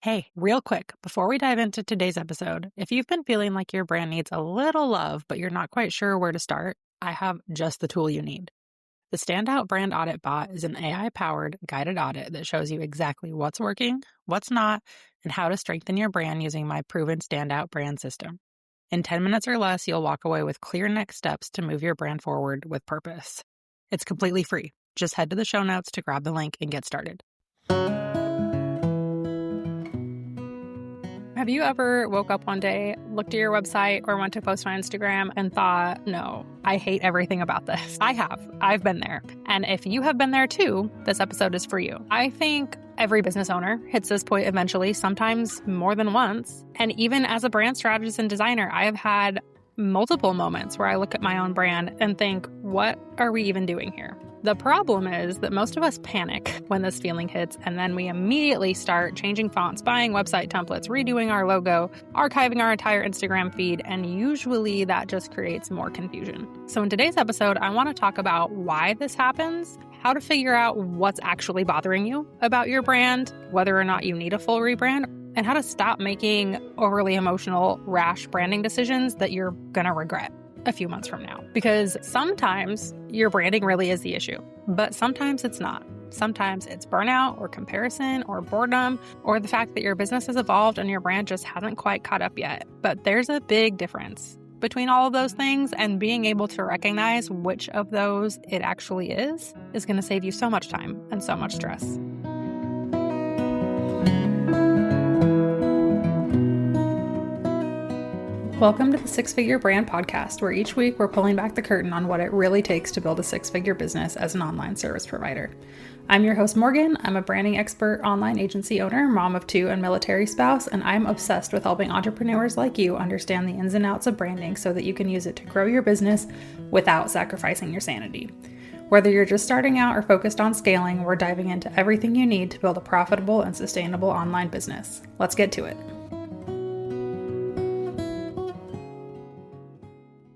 Hey, real quick, before we dive into today's episode, if you've been feeling like your brand needs a little love, but you're not quite sure where to start, I have just the tool you need. The Standout Brand Audit Bot is an AI-powered guided audit that shows you exactly what's working, what's not, and how to strengthen your brand using my proven Standout brand system. In 10 minutes or less, you'll walk away with clear next steps to move your brand forward with purpose. It's completely free. Just head to the show notes to grab the link and get started. Have you ever woke up one day, looked at your website, or went to post on Instagram and thought, no, I hate everything about this? I have. I've been there. And if you have been there too, this episode is for you. I think every business owner hits this point eventually, sometimes more than once. And even as a brand strategist and designer, I have had multiple moments where I look at my own brand and think, what are we even doing here? The problem is that most of us panic when this feeling hits, and then we immediately start changing fonts, buying website templates, redoing our logo, archiving our entire Instagram feed, and usually that just creates more confusion. So in today's episode, I want to talk about why this happens, how to figure out what's actually bothering you about your brand, whether or not you need a full rebrand, and how to stop making overly emotional, rash branding decisions that you're going to regret a few months from now. Because sometimes your branding really is the issue, but sometimes it's not. Sometimes it's burnout or comparison or boredom or the fact that your business has evolved and your brand just hasn't quite caught up yet. But there's a big difference between all of those things, and being able to recognize which of those it actually is going to save you so much time and so much stress. Welcome to the Six Figure Brand Podcast, where each week we're pulling back the curtain on what it really takes to build a six-figure business as an online service provider. I'm your host, Morgan. I'm a branding expert, online agency owner, mom of two, and military spouse, and I'm obsessed with helping entrepreneurs like you understand the ins and outs of branding so that you can use it to grow your business without sacrificing your sanity. Whether you're just starting out or focused on scaling, we're diving into everything you need to build a profitable and sustainable online business. Let's get to it.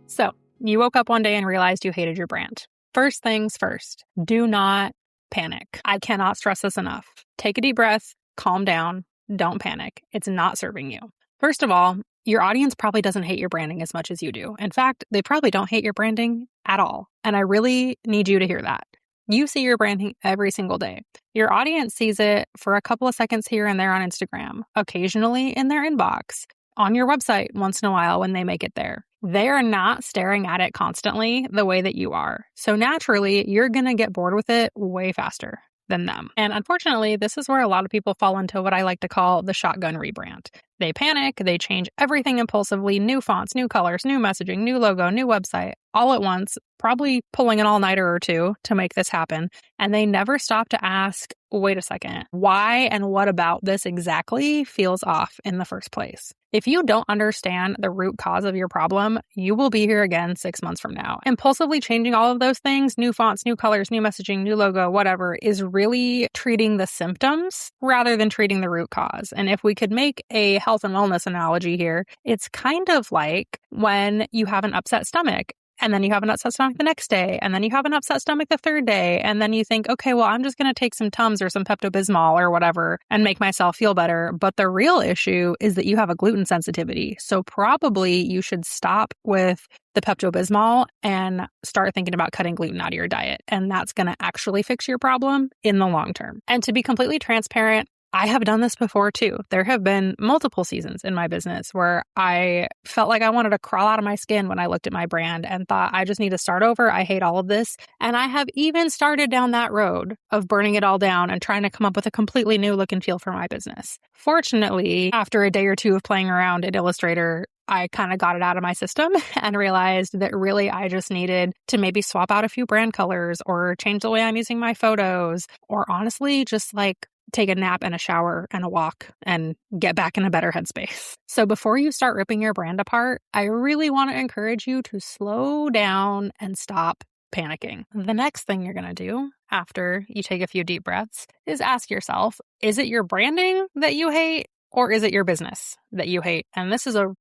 So, you woke up one day and realized you hated your brand. First things first, do not panic. I cannot stress this enough. Take a deep breath, calm down, don't panic. It's not serving you. First of all, your audience probably doesn't hate your branding as much as you do. In fact, they probably don't hate your branding at all. And I really need you to hear that. You see your branding every single day. Your audience sees it for a couple of seconds here and there on Instagram, occasionally in their inbox, on your website once in a while when they make it there. They are not staring at it constantly the way that you are. So naturally, you're going to get bored with it way faster than them. And unfortunately, this is where a lot of people fall into what I like to call the shotgun rebrand. They panic, they change everything impulsively, new fonts, new colors, new messaging, new logo, new website, all at once, probably pulling an all-nighter or two to make this happen. And they never stop to ask, wait a second, why and what about this exactly feels off in the first place? If you don't understand the root cause of your problem, you will be here again 6 months from now. Impulsively changing all of those things, new fonts, new colors, new messaging, new logo, whatever, is really treating the symptoms rather than treating the root cause. And if we could make a health and wellness analogy here, it's kind of like when you have an upset stomach. And then you have an upset stomach the next day, and then you have an upset stomach the third day, and then you think, okay, well, I'm just going to take some Tums or some Pepto-Bismol or whatever and make myself feel better. But the real issue is that you have a gluten sensitivity. So probably you should stop with the Pepto-Bismol and start thinking about cutting gluten out of your diet. And that's going to actually fix your problem in the long term. And to be completely transparent, I have done this before too. There have been multiple seasons in my business where I felt like I wanted to crawl out of my skin when I looked at my brand and thought, I just need to start over. I hate all of this. And I have even started down that road of burning it all down and trying to come up with a completely new look and feel for my business. Fortunately, after a day or two of playing around in Illustrator, I kind of got it out of my system and realized that really I just needed to maybe swap out a few brand colors or change the way I'm using my photos, or honestly, just like take a nap and a shower and a walk and get back in a better headspace. So before you start ripping your brand apart, I really want to encourage you to slow down and stop panicking. The next thing you're going to do after you take a few deep breaths is ask yourself, is it your branding that you hate, or is it your business that you hate? And this is a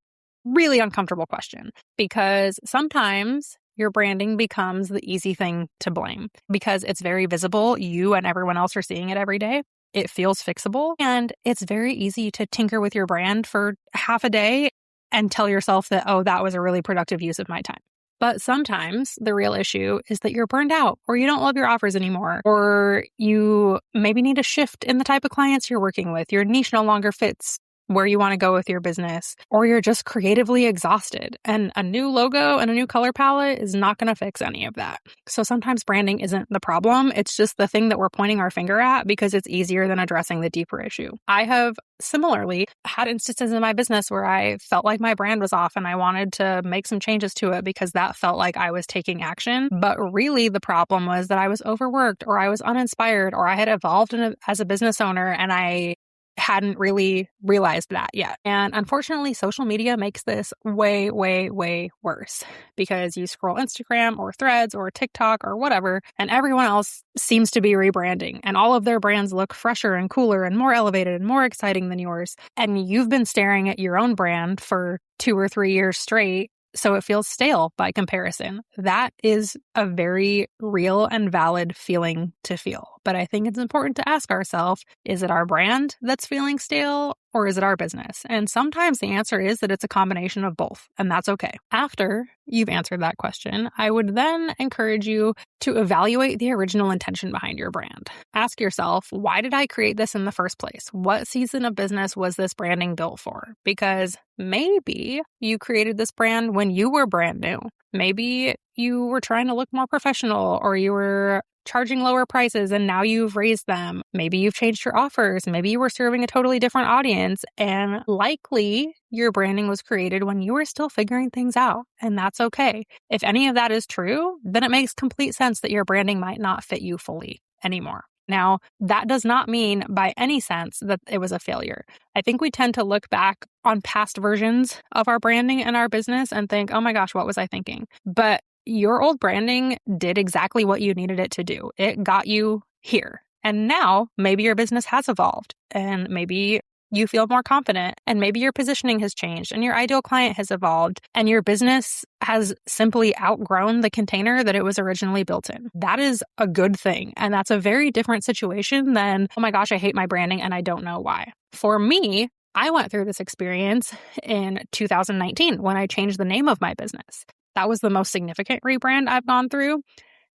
really uncomfortable question, because sometimes your branding becomes the easy thing to blame because it's very visible. You and everyone else are seeing it every day. it feels fixable, and it's very easy to tinker with your brand for half a day and tell yourself that, oh, that was a really productive use of my time. But sometimes the real issue is that you're burned out, or you don't love your offers anymore, or you maybe need a shift in the type of clients you're working with. Your niche no longer fits where you want to go with your business, or you're just creatively exhausted. And a new logo and a new color palette is not going to fix any of that. So sometimes branding isn't the problem. It's just the thing that we're pointing our finger at because it's easier than addressing the deeper issue. I have similarly had instances in my business where I felt like my brand was off and I wanted to make some changes to it because that felt like I was taking action. But really the problem was that I was overworked, or I was uninspired, or I had evolved as a business owner and I hadn't really realized that yet. And unfortunately, social media makes this way, way, way worse because you scroll Instagram or Threads or TikTok or whatever, and everyone else seems to be rebranding, and all of their brands look fresher and cooler and more elevated and more exciting than yours. And you've been staring at your own brand for 2 or 3 years straight, so it feels stale by comparison. That is a very real and valid feeling to feel. But I think it's important to ask ourselves, is it our brand that's feeling stale, or is it our business? And sometimes the answer is that it's a combination of both, and that's okay. After you've answered that question, I would then encourage you to evaluate the original intention behind your brand. Ask yourself, why did I create this in the first place? What season of business was this branding built for? Because maybe you created this brand when you were brand new. Maybe you were trying to look more professional, or you were charging lower prices and now you've raised them. Maybe you've changed your offers. Maybe you were serving a totally different audience, and likely your branding was created when you were still figuring things out, and that's okay. If any of that is true, then it makes complete sense that your branding might not fit you fully anymore. Now, that does not mean by any sense that it was a failure. I think we tend to look back on past versions of our branding and our business and think, oh my gosh, what was I thinking? But your old branding did exactly what you needed it to do. It got you here. And now maybe your business has evolved, and maybe you feel more confident, and maybe your positioning has changed, and your ideal client has evolved, and your business has simply outgrown the container that it was originally built in. That is a good thing. And that's a very different situation than, oh my gosh, I hate my branding and I don't know why. For me, I went through this experience in 2019 when I changed the name of my business. That was the most significant rebrand I've gone through.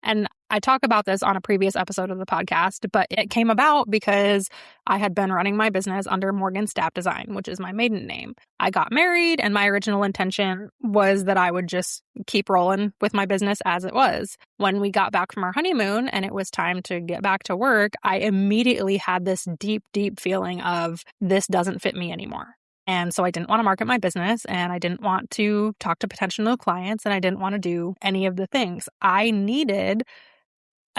And I talk about this on a previous episode of the podcast, but it came about because I had been running my business under Morgan Staff Design, which is my maiden name. I got married, and my original intention was that I would just keep rolling with my business as it was. When we got back from our honeymoon and it was time to get back to work, I immediately had this deep, deep feeling of this doesn't fit me anymore. And so I didn't want to market my business, and I didn't want to talk to potential new clients, and I didn't want to do any of the things. I needed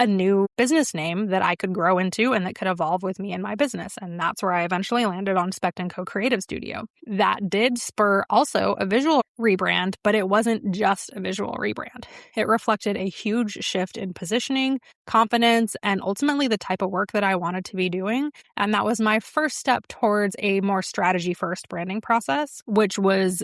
a new business name that I could grow into and that could evolve with me and my business. And that's where I eventually landed on Spect & Co. Creative Studio. That did spur also a visual rebrand, but it wasn't just a visual rebrand. It reflected a huge shift in positioning, confidence, and ultimately the type of work that I wanted to be doing. And that was my first step towards a more strategy-first branding process, which was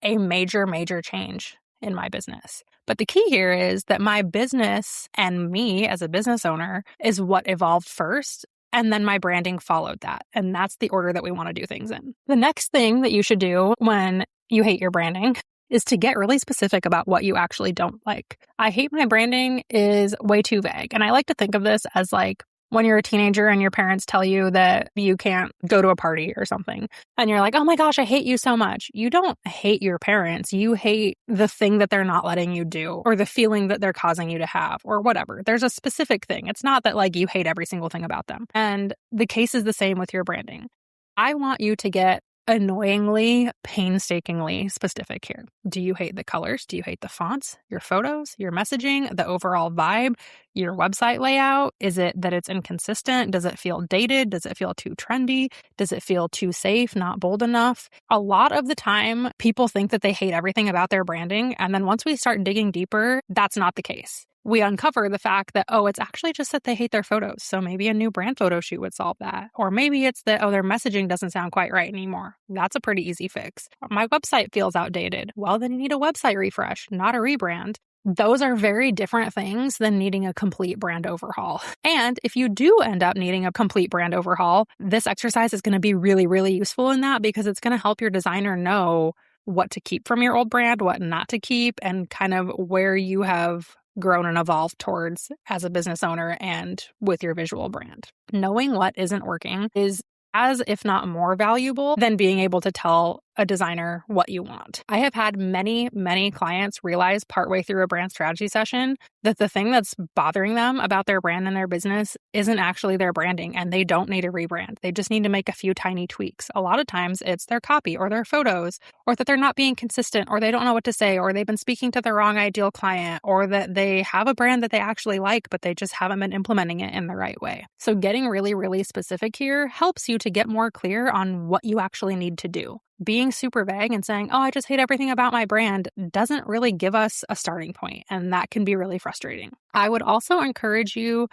a major, major change in my business. But the key here is that my business and me as a business owner is what evolved first, and then my branding followed that. And that's the order that we want to do things in. The next thing that you should do when you hate your branding is to get really specific about what you actually don't like. I hate my branding is way too vague. And I like to think of this as like when you're a teenager and your parents tell you that you can't go to a party or something, and you're like, oh my gosh, I hate you so much. You don't hate your parents. You hate the thing that they're not letting you do, or the feeling that they're causing you to have, or whatever. There's a specific thing. It's not that like you hate every single thing about them. And the case is the same with your branding. I want you to get annoyingly, painstakingly specific here. Do you hate the colors? Do you hate the fonts, your photos, your messaging, the overall vibe, your website layout? Is it that it's inconsistent? Does it feel dated? Does it feel too trendy? Does it feel too safe, not bold enough? A lot of the time, people think that they hate everything about their branding. And then once we start digging deeper, that's not the case. We uncover the fact that, oh, it's actually just that they hate their photos. So maybe a new brand photo shoot would solve that. Or maybe it's that, oh, their messaging doesn't sound quite right anymore. That's a pretty easy fix. My website feels outdated. Well, then you need a website refresh, not a rebrand. Those are very different things than needing a complete brand overhaul. And if you do end up needing a complete brand overhaul, this exercise is going to be really, really useful in that because it's going to help your designer know what to keep from your old brand, what not to keep, and kind of where you have grown and evolved towards as a business owner and with your visual brand. Knowing what isn't working is as, if not more valuable than being able to tell a designer what you want. I have had many, many clients realize partway through a brand strategy session that the thing that's bothering them about their brand and their business isn't actually their branding, and they don't need a rebrand. They just need to make a few tiny tweaks. A lot of times it's their copy or their photos, or that they're not being consistent, or they don't know what to say, or they've been speaking to the wrong ideal client, or that they have a brand that they actually like, but they just haven't been implementing it in the right way. So getting really, really specific here helps you to get more clear on what you actually need to do. Being super vague and saying, oh, I just hate everything about my brand doesn't really give us a starting point, and that can be really frustrating. I would also encourage you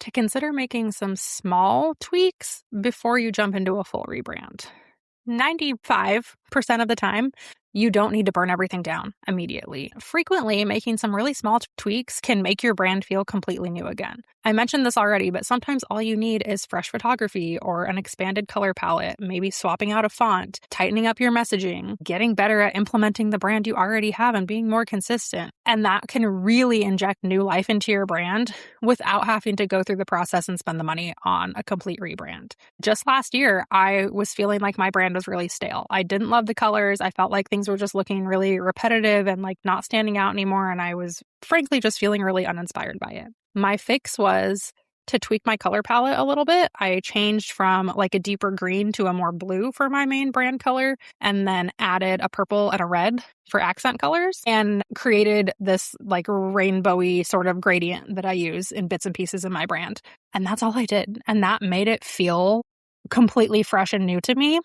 to consider making some small tweaks before you jump into a full rebrand. 95% of the time, you don't need to burn everything down immediately. Frequently, making some really small tweaks can make your brand feel completely new again. I mentioned this already, but sometimes all you need is fresh photography or an expanded color palette, maybe swapping out a font, tightening up your messaging, getting better at implementing the brand you already have and being more consistent. And that can really inject new life into your brand without having to go through the process and spend the money on a complete rebrand. Just last year, I was feeling like my brand was really stale. I didn't love the colors. I felt like things were just looking really repetitive and like not standing out anymore. And I was frankly just feeling really uninspired by it. My fix was to tweak my color palette a little bit. I changed from like a deeper green to a more blue for my main brand color, and then added a purple and a red for accent colors, and created this like rainbowy sort of gradient that I use in bits and pieces in my brand. And that's all I did. And that made it feel completely fresh and new to me.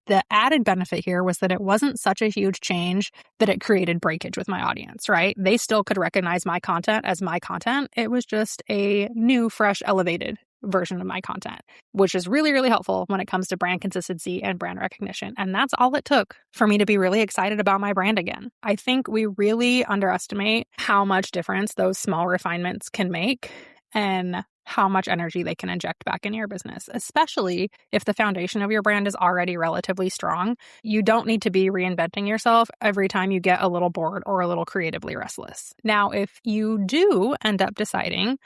The added benefit here was that it wasn't such a huge change that it created breakage with my audience, right? They still could recognize my content as my content. It was just a new, fresh, elevated version of my content, which is really, really helpful when it comes to brand consistency and brand recognition. And that's all it took for me to be really excited about my brand again. I think we really underestimate how much difference those small refinements can make and how much energy they can inject back in your business, especially if the foundation of your brand is already relatively strong. You don't need to be reinventing yourself every time you get a little bored or a little creatively restless. Now, if you do end up deciding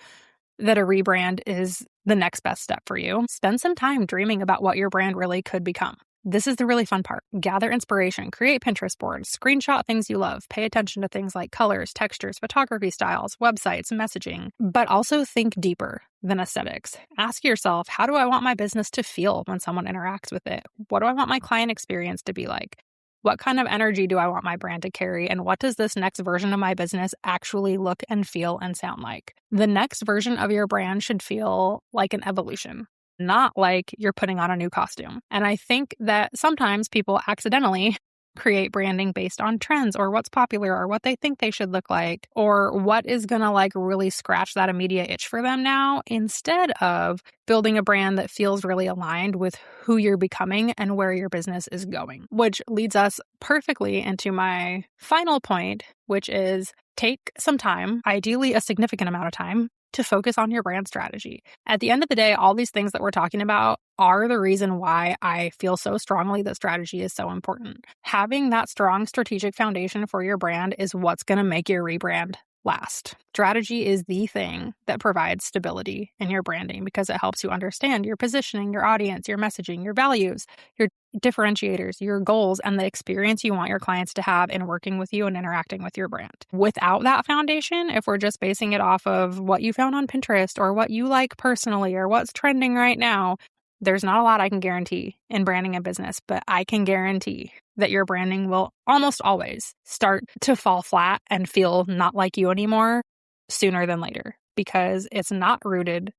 that a rebrand is the next best step for you, spend some time dreaming about what your brand really could become. This is the really fun part. Gather inspiration, create Pinterest boards, screenshot things you love, pay attention to things like colors, textures, photography styles, websites, messaging, but also think deeper than aesthetics. Ask yourself, how do I want my business to feel when someone interacts with it? What do I want my client experience to be like? What kind of energy do I want my brand to carry? And what does this next version of my business actually look and feel and sound like? The next version of your brand should feel like an evolution, not like you're putting on a new costume. And I think that sometimes people accidentally create branding based on trends or what's popular or what they think they should look like or what is going to like really scratch that immediate itch for them now, instead of building a brand that feels really aligned with who you're becoming and where your business is going. Which leads us perfectly into my final point, which is take some time, ideally a significant amount of time, to focus on your brand strategy. At the end of the day, all these things that we're talking about are the reason why I feel so strongly that strategy is so important. Having that strong strategic foundation for your brand is what's going to make your rebrand last. Strategy is the thing that provides stability in your branding because it helps you understand your positioning, your audience, your messaging, your values, your differentiators, your goals, and the experience you want your clients to have in working with you and interacting with your brand. Without that foundation, if we're just basing it off of what you found on Pinterest or what you like personally or what's trending right now, there's not a lot I can guarantee in branding a business, but I can guarantee that your branding will almost always start to fall flat and feel not like you anymore sooner than later because it's not rooted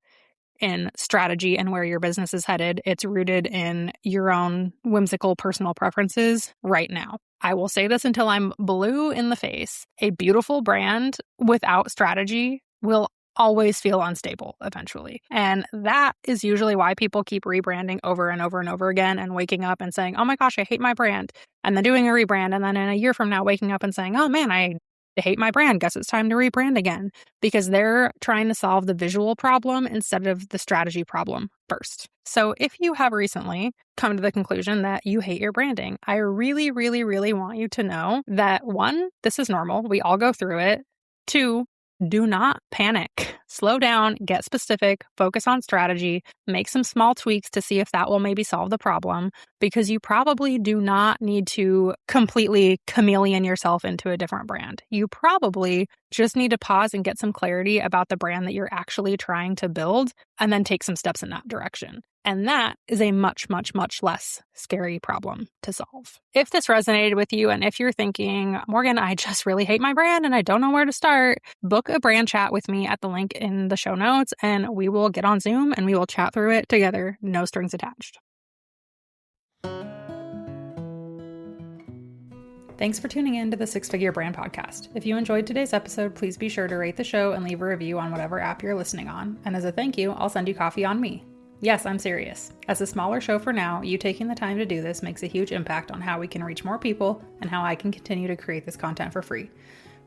in strategy and where your business is headed. It's rooted in your own whimsical personal preferences right now. I will say this until I'm blue in the face. A beautiful brand without strategy will always feel unstable eventually. And that is usually why people keep rebranding over and over and over again and waking up and saying, oh my gosh, I hate my brand. And then doing a rebrand. And then in a year from now, waking up and saying, oh man, I I hate my brand. Guess it's time to rebrand again, because they're trying to solve the visual problem instead of the strategy problem first. So if you have recently come to the conclusion that you hate your branding, I really, really, really want you to know that 1, this is normal. We all go through it. 2, do not panic. Slow down, get specific, focus on strategy, make some small tweaks to see if that will maybe solve the problem, because you probably do not need to completely chameleon yourself into a different brand. You probably just need to pause and get some clarity about the brand that you're actually trying to build, and then take some steps in that direction. And that is a much, much, much less scary problem to solve. If this resonated with you, and if you're thinking, Morgan, I just really hate my brand and I don't know where to start, book a brand chat with me at the link in the show notes, and we will get on Zoom and we will chat through it together, no strings attached. Thanks for tuning in to the Six Figure Brand Podcast. If you enjoyed today's episode, please be sure to rate the show and leave a review on whatever app you're listening on. And as a thank you, I'll send you coffee on me. Yes, I'm serious. As a smaller show for now, you taking the time to do this makes a huge impact on how we can reach more people and how I can continue to create this content for free.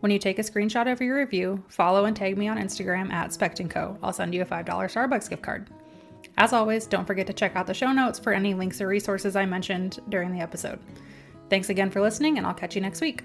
When you take a screenshot of your review, follow and tag me on Instagram at @SpectandCo. I'll send you a $5 Starbucks gift card. As always, don't forget to check out the show notes for any links or resources I mentioned during the episode. Thanks again for listening, and I'll catch you next week.